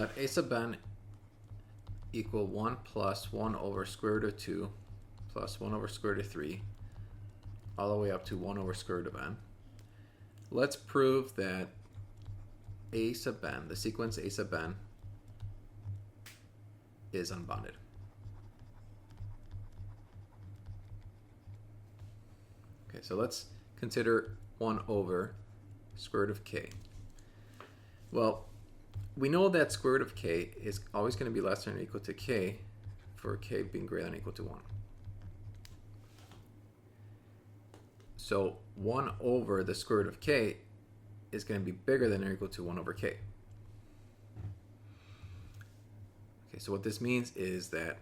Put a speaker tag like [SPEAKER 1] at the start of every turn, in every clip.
[SPEAKER 1] Let a sub n equal 1 plus 1 over square root of 2 plus 1 over square root of 3 all the way up to 1 over square root of n. Let's prove that a sub n, the sequence a sub n, is unbounded. Okay, so let's consider 1 over square root of k. Well, we know that square root of k is always going to be less than or equal to k for k being greater than or equal to 1. So 1 over the square root of k is going to be bigger than or equal to 1 over k. Okay, so what this means is that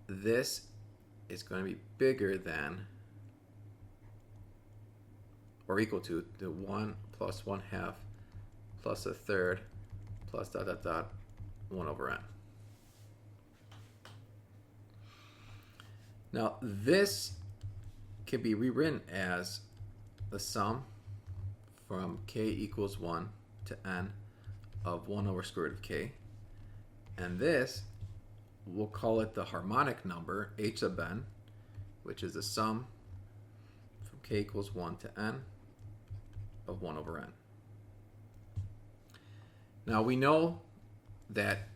[SPEAKER 1] this is going to be bigger than or equal to the 1 plus 1/2 plus a third plus dot dot dot 1 over n. Now this can be rewritten as the sum from k equals 1 to n of 1 over square root of k. And this, we'll call it the harmonic number h sub n, which is the sum from k equals 1 to n of 1 over n. Now we know that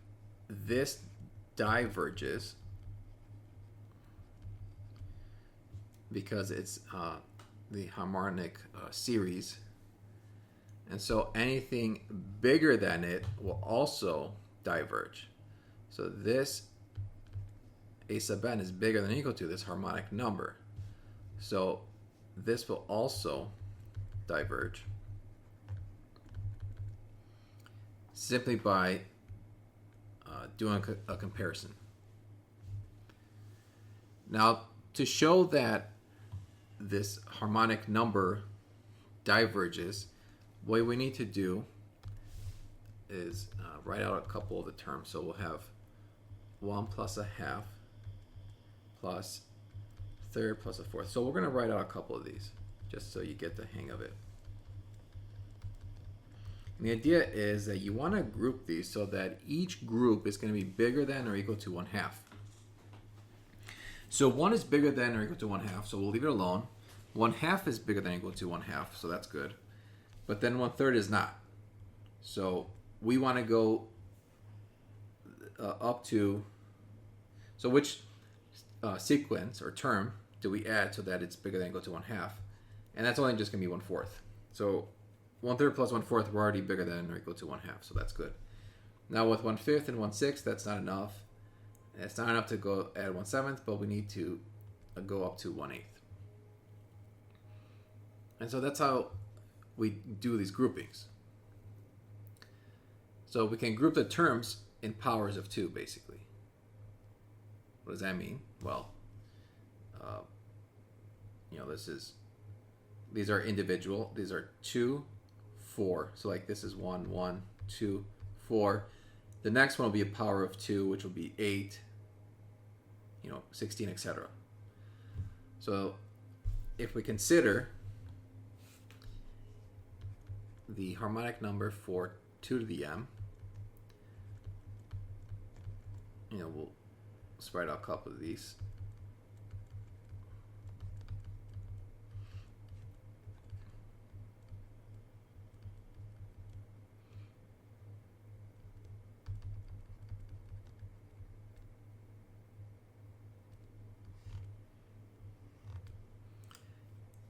[SPEAKER 1] this diverges because it's the harmonic series, and so anything bigger than it will also diverge. So this a sub n is bigger than or equal to this harmonic number, so this will also diverge simply by doing a comparison. Now, to show that this harmonic number diverges, what we need to do is write out a couple of the terms. So we'll have 1 plus a half plus third plus a fourth. So we're going to write out a couple of these just so you get the hang of it. And the idea is that you want to group these so that each group is going to be bigger than or equal to 1/2. So 1 is bigger than or equal to 1/2, so we'll leave it alone. 1/2 is bigger than or equal to 1/2, so that's good. But then 1/3 is not. So we want to go up to, so which sequence or term do we add so that it's bigger than or equal to 1/2? And that's only just going to be 1/4. So 1/3 plus 1/4, we're already bigger than or equal to 1/2, so that's good. Now with 1/5 and 1/6, that's not enough. It's not enough to go add 1/7, but we need to go up to 1/8. And so that's how we do these groupings. So we can group the terms in powers of 2, basically. What does that mean? Well, these are individual. These are 2, 4. So like this is 1, 1, 2, 4. The next one will be a power of 2, which will be 8, 16, etc. So if we consider the harmonic number for 2 to the m, we'll spread out a couple of these.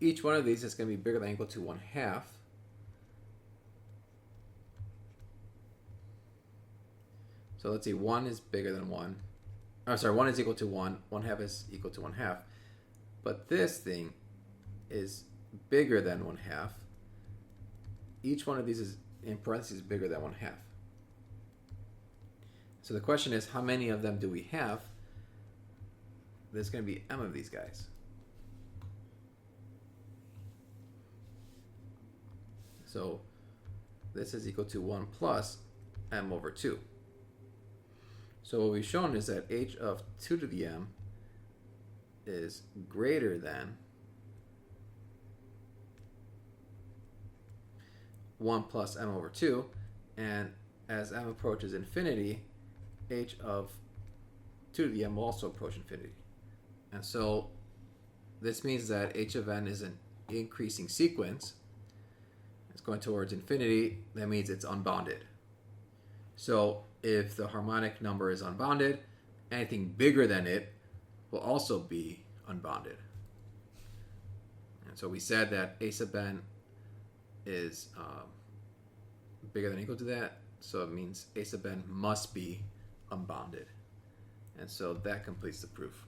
[SPEAKER 1] Each one of these is going to be bigger than or equal to 1/2. So let's see, 1 is bigger than 1. Oh, sorry, 1 is equal to 1. 1/2 is equal to 1/2. But this thing is bigger than 1/2. Each one of these is, in parentheses, bigger than 1/2. So the question is, how many of them do we have? There's going to be m of these guys. So this is equal to 1 plus m over 2. So what we've shown is that h of 2 to the m is greater than 1 plus m over 2, and as m approaches infinity, h of 2 to the m will also approach infinity. And so this means that h of n is an increasing sequence. It's going towards infinity. That means it's unbounded. So if the harmonic number is unbounded, anything bigger than it will also be unbounded. And so we said that a sub n is bigger than or equal to that. So it means a sub n must be unbounded. And so that completes the proof.